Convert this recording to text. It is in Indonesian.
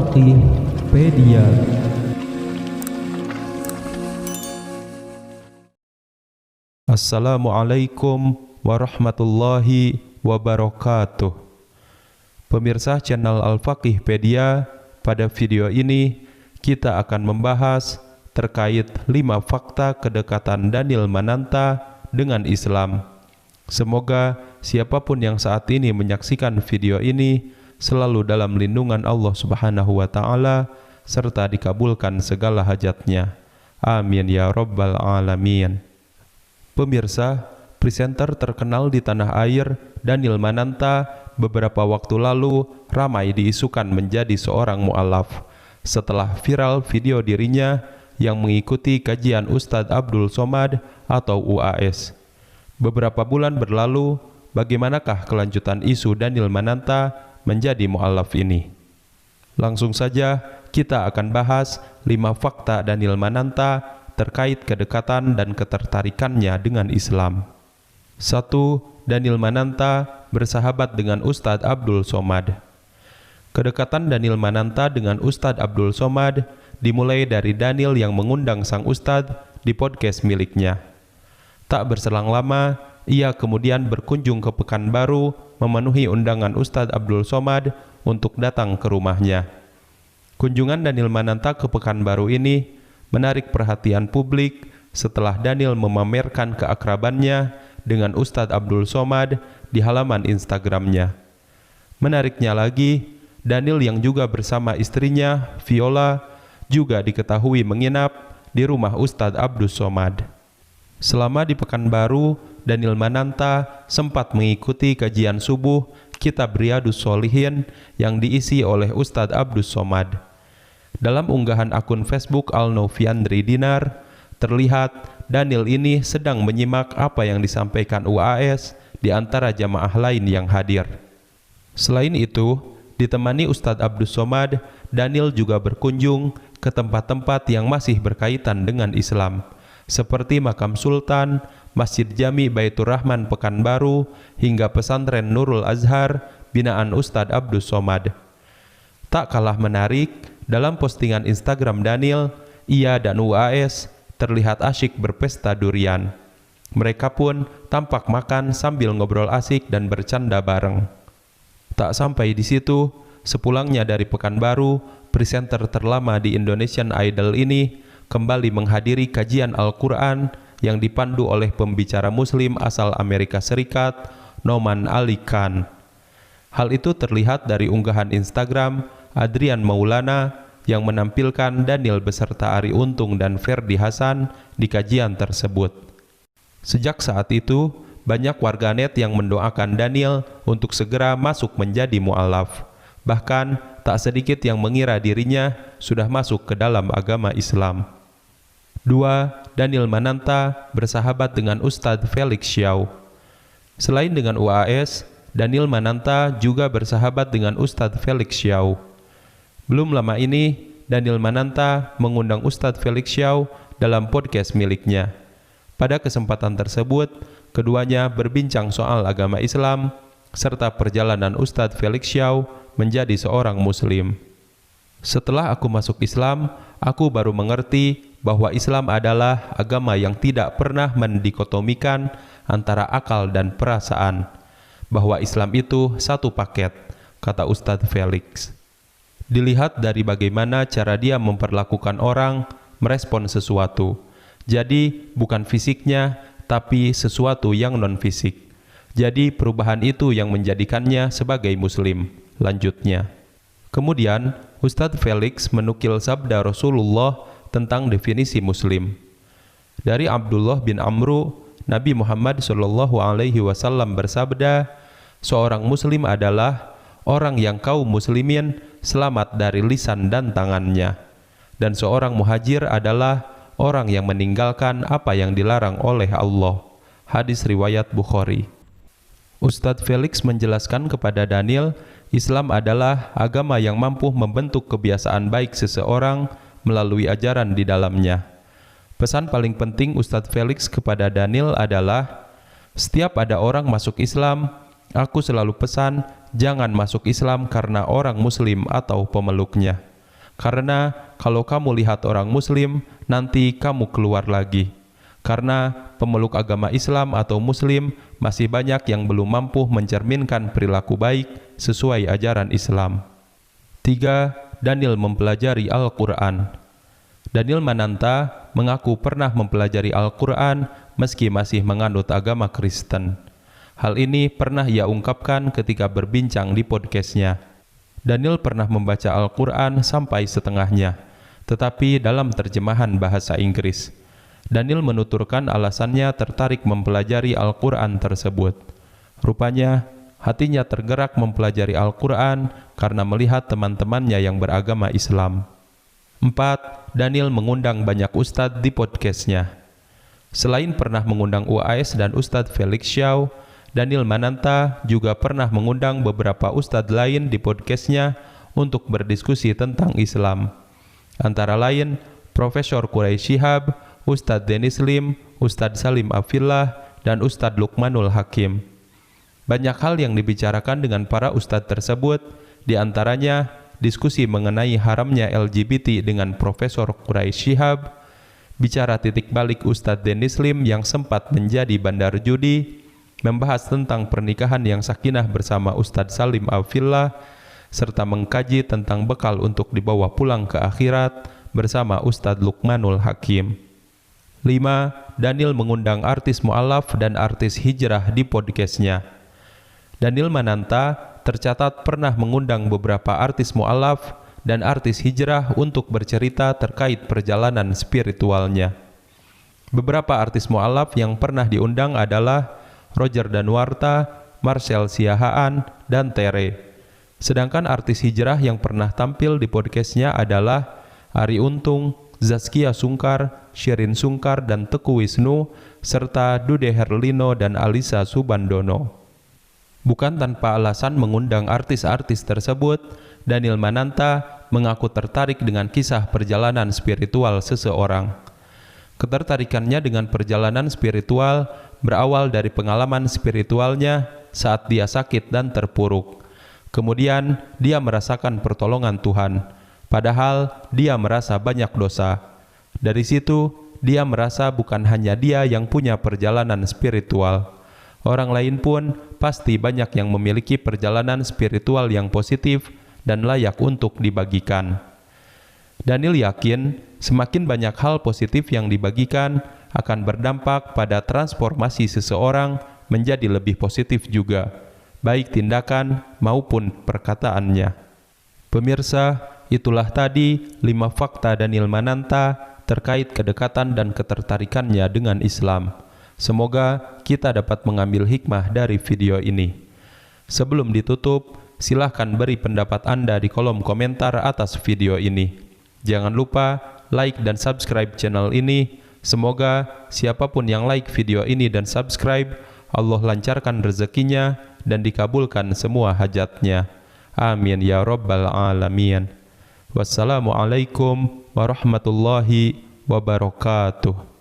Al-Faqihpedia. Assalamualaikum warahmatullahi wabarakatuh. Pemirsa channel Al-Faqihpedia, pada video ini kita akan membahas terkait 5 fakta kedekatan Daniel Mananta dengan Islam. Semoga siapapun yang saat ini menyaksikan video ini selalu dalam lindungan Allah Subhanahu wa Ta'ala serta dikabulkan segala hajatnya. Amin ya rabbal alamin. Pemirsa, presenter terkenal di tanah air Daniel Mananta beberapa waktu lalu ramai diisukan menjadi seorang mu'alaf setelah viral video dirinya yang mengikuti kajian Ustadz Abdul Somad atau UAS. Beberapa bulan berlalu, bagaimanakah kelanjutan isu Daniel Mananta menjadi mu'alaf ini? Langsung saja kita akan bahas 5 fakta Daniel Mananta terkait kedekatan dan ketertarikannya dengan Islam. 1. Daniel Mananta bersahabat dengan Ustadz Abdul Somad. Kedekatan Daniel Mananta dengan Ustadz Abdul Somad dimulai dari Daniel yang mengundang sang Ustadz di podcast miliknya. Tak berselang lama, ia kemudian berkunjung ke Pekanbaru memenuhi undangan Ustadz Abdul Somad untuk datang ke rumahnya. Kunjungan Daniel Mananta ke Pekanbaru ini menarik perhatian publik setelah Daniel memamerkan keakrabannya dengan Ustadz Abdul Somad di halaman Instagramnya. Menariknya lagi, Daniel yang juga bersama istrinya, Viola, juga diketahui menginap di rumah Ustadz Abdul Somad. Selama di Pekanbaru, Daniel Mananta sempat mengikuti kajian subuh Kitab Riyadhus Shalihin yang diisi oleh Ustadz Abdul Somad. Dalam unggahan akun Facebook Al-Noviandri Dinar, terlihat Daniel ini sedang menyimak apa yang disampaikan UAS di antara jamaah lain yang hadir. Selain itu, ditemani Ustadz Abdul Somad, Daniel juga berkunjung ke tempat-tempat yang masih berkaitan dengan Islam, seperti Makam Sultan, Masjid Jami Baitur Rahman Pekanbaru, hingga pesantren Nurul Azhar binaan Ustadz Abdul Somad. Tak kalah menarik, dalam postingan Instagram Daniel, ia dan UAS terlihat asyik berpesta durian. Mereka pun tampak makan sambil ngobrol asik dan bercanda bareng. Tak sampai di situ, sepulangnya dari Pekanbaru, presenter terlama di Indonesian Idol ini kembali menghadiri kajian Al-Quran yang dipandu oleh pembicara muslim asal Amerika Serikat, Noman Ali Khan. Hal itu terlihat dari unggahan Instagram Adrian Maulana yang menampilkan Daniel beserta Ari Untung dan Ferdi Hasan di kajian tersebut. Sejak saat itu, banyak warganet yang mendoakan Daniel untuk segera masuk menjadi mu'alaf. Bahkan, tak sedikit yang mengira dirinya sudah masuk ke dalam agama Islam. 2. Daniel Mananta bersahabat dengan Ustadz Felix Xiao. Selain dengan UAS, Daniel Mananta juga bersahabat dengan Ustadz Felix Xiao. Belum lama ini, Daniel Mananta mengundang Ustadz Felix Xiao dalam podcast miliknya. Pada kesempatan tersebut, keduanya berbincang soal agama Islam serta perjalanan Ustadz Felix Xiao menjadi seorang Muslim. Setelah aku masuk Islam, aku baru mengerti bahwa Islam adalah agama yang tidak pernah mendikotomikan antara akal dan perasaan, bahwa Islam itu satu paket, kata Ustadz Felix. Dilihat dari bagaimana cara dia memperlakukan orang, merespon sesuatu. Jadi bukan fisiknya, tapi sesuatu yang non-fisik. Jadi perubahan itu yang menjadikannya sebagai Muslim. Lanjutnya. Kemudian, Ustadz Felix menukil sabda Rasulullah tentang definisi Muslim. Dari Abdullah bin Amru, Nabi Muhammad SAW bersabda, seorang Muslim adalah orang yang kaum muslimin selamat dari lisan dan tangannya, dan seorang muhajir adalah orang yang meninggalkan apa yang dilarang oleh Allah. Hadis riwayat Bukhari. Ustadz Felix menjelaskan kepada Daniel, Islam adalah agama yang mampu membentuk kebiasaan baik seseorang melalui ajaran di dalamnya. Pesan paling penting Ustadz Felix kepada Daniel adalah, setiap ada orang masuk Islam, aku selalu pesan, jangan masuk Islam karena orang Muslim atau pemeluknya. Karena kalau kamu lihat orang muslim, nanti kamu keluar lagi. Karena pemeluk agama Islam atau muslim masih banyak yang belum mampu mencerminkan perilaku baik sesuai ajaran Islam. 3. Daniel mempelajari Al-Quran. Daniel Mananta mengaku pernah mempelajari Al-Quran meski masih menganut agama Kristen. Hal ini pernah ia ungkapkan ketika berbincang di podcastnya. Daniel pernah membaca Al-Quran sampai setengahnya, tetapi dalam terjemahan bahasa Inggris. Daniel menuturkan alasannya tertarik mempelajari Al-Quran tersebut. Rupanya, hatinya tergerak mempelajari Al-Quran karena melihat teman-temannya yang beragama Islam. 4. Daniel mengundang banyak ustadz di podcastnya. Selain pernah mengundang UAS dan Ustadz Felix Xiao, Daniel Mananta juga pernah mengundang beberapa ustadz lain di podcastnya untuk berdiskusi tentang Islam. Antara lain, Profesor Quraish Shihab, Ustadz Dennis Lim, Ustadz Salim Afillah, dan Ustadz Luqmanul Hakim. Banyak hal yang dibicarakan dengan para ustadz tersebut, di antaranya diskusi mengenai haramnya LGBT dengan Profesor Quraish Shihab, bicara titik balik Ustadz Dennis Lim yang sempat menjadi bandar judi, membahas tentang pernikahan yang sakinah bersama Ustadz Salim Afillah, serta mengkaji tentang bekal untuk dibawa pulang ke akhirat bersama Ustadz Luqmanul Hakim. 5. Daniel mengundang artis mu'alaf dan artis hijrah di podcastnya. Daniel Mananta tercatat pernah mengundang beberapa artis mu'alaf dan artis hijrah untuk bercerita terkait perjalanan spiritualnya. Beberapa artis mu'alaf yang pernah diundang adalah Roger Danuarta, Marcel Siahaan, dan Tere. Sedangkan artis hijrah yang pernah tampil di podcastnya adalah Arie Untung, Zaskia Sungkar, Sherin Sungkar, dan Teguh Wisnu, serta Dude Herlino dan Alisa Subandono. Bukan tanpa alasan mengundang artis-artis tersebut, Daniel Mananta mengaku tertarik dengan kisah perjalanan spiritual seseorang. Ketertarikannya dengan perjalanan spiritual berawal dari pengalaman spiritualnya saat dia sakit dan terpuruk. Kemudian dia merasakan pertolongan Tuhan, padahal dia merasa banyak dosa. Dari situ, dia merasa bukan hanya dia yang punya perjalanan spiritual. Orang lain pun pasti banyak yang memiliki perjalanan spiritual yang positif dan layak untuk dibagikan. Daniel yakin semakin banyak hal positif yang dibagikan akan berdampak pada transformasi seseorang menjadi lebih positif juga, baik tindakan maupun perkataannya. Pemirsa, itulah tadi 5 fakta Daniel Mananta terkait kedekatan dan ketertarikannya dengan Islam. Semoga kita dapat mengambil hikmah dari video ini. Sebelum ditutup, silahkan beri pendapat Anda di kolom komentar atas video ini. Jangan lupa like dan subscribe channel ini. Semoga siapapun yang like video ini dan subscribe, Allah lancarkan rezekinya dan dikabulkan semua hajatnya. Amin ya rabbal alamin. Wassalamualaikum warahmatullahi wabarakatuh.